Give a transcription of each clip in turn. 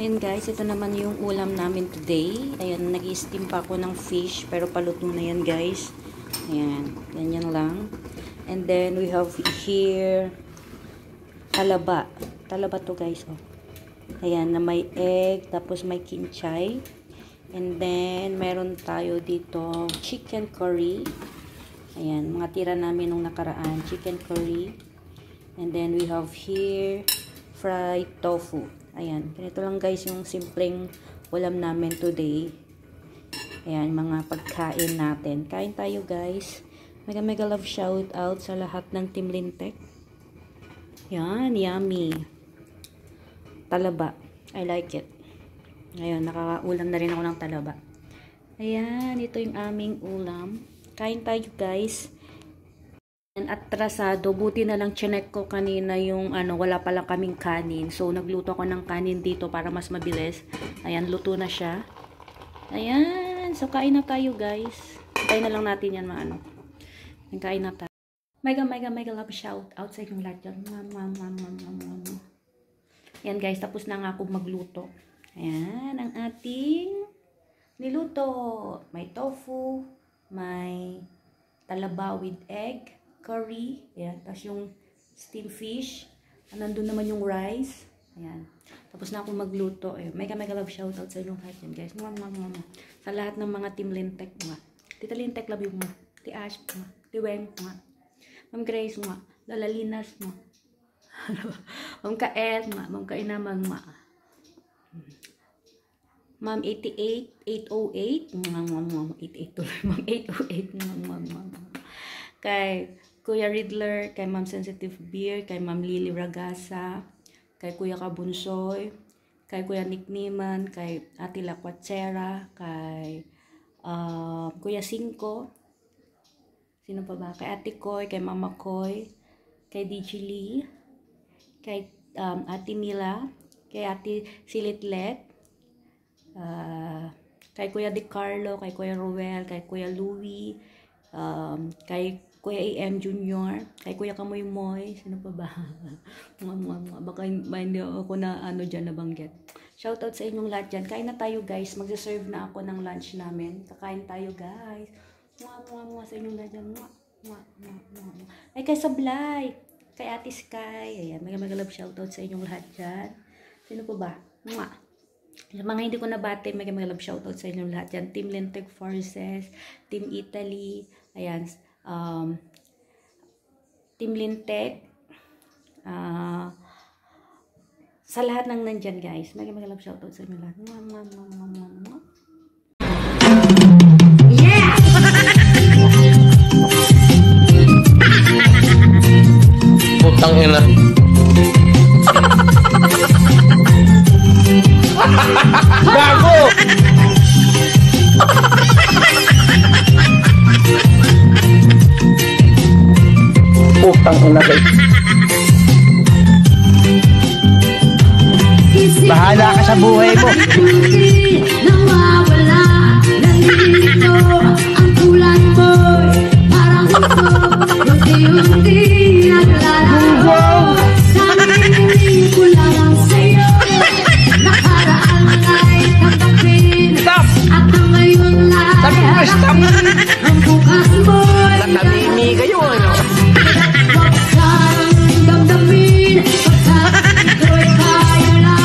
Ayan guys, ito naman yung ulam namin today. Ayan, nag-steam pa ako ng fish, pero paluto na yan guys. Ayan, ganyan lang. And then, we have here, talaba. Talaba to guys, oh. Ayan, na may egg, tapos may kinchay. And then, meron tayo dito, chicken curry. Ayan, mga tira namin nung nakaraan, chicken curry. And then, we have here, fried tofu. Ayan, ganito lang guys yung simpleng ulam namin today. Ayan, mga pagkain natin. Kain tayo guys. Mega love shout out sa lahat ng Team Lintek. Ayan, yummy. Talaba. I like it. Ayan, nakakaulam na rin ako ng talaba. Ayan, ito yung aming ulam. Kain tayo guys. Atrasado, buti na lang chinek ko kanina yung wala palang kaming kanin. So, nagluto ako ng kanin dito para mas mabilis. Ayan, luto na siya. Ayan, so kain na tayo guys. Kain na lang natin yan kain na tayo. Mega love shout out sa inyong lahat dyan. Ayan guys, tapos na nga ako magluto. Ayan, ang ating niluto. May tofu, may talaba with egg, curry, ayan, tapos yung steamed fish, nandun naman yung rice, ayan, tapos na ako magluto, ayan, mega love shoutout sa inyong lahat yan guys, sa lahat ng mga Team Lintek, Tita Lintek love you, Ti Ash, Ti Weng, Ma'am Grace, Lola Linas, Ma'am Kael, Ma'am Kainamang, Ma'am 88, 808, Ma'am 808, kay Kuya Riddler, kay Ma'am Sensitive Beer, kay Ma'am Lily Ragasa, kay Kuya Kabunsoy, kay Kuya Nick Niman, kay Ate Laquatsera, kay Kuya Cinco, sino pa ba? Kay Ate Koy, kay Mama Koy, kay DJ Lee, kay Ate Mila, kay Ate Silitlet, kay Kuya Di Carlo, kay Kuya Ruel, kay Kuya Louie, kay Kuya AM Junior, kay Kuya Kamoy Moy, sino pa ba? Baka hindi ako na dyan nabanggit. Shoutout sa inyong lahat dyan. Kain na tayo guys. Magsaserve na ako ng lunch namin. Kakain tayo guys. Sa inyong lahat dyan. Ay kay Sablay, kay Ate Sky. Ayan, mega love shoutout sa inyong lahat dyan. Sino pa ba? Sa mga hindi ko nabate, mega love shoutout sa inyong lahat dyan. Team Lintek Forces, Team Italy, ayan, Team Lintek, sa lahat ng nandyan guys, mega love shoutout sa inyong lahat. Yeah! Putang ina. Gago! Putang ina guys. Bahala ka sa buhay mo. Nawawala, nandito ang kulang mo. Parang ito, unti-unti naglalago. Nangingin ko lang sa'yo. Nakaraan ay tanggapin. At ang ngayon ay harapin. Ang bukas mo'y Nakamimi kayo ano? huwag kang damdamin. Pagkat ito'y kaya lang.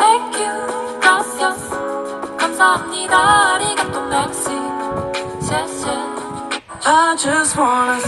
Thank you, gracias, 감사합니다, 아리가또, merci,谢谢. I just wanna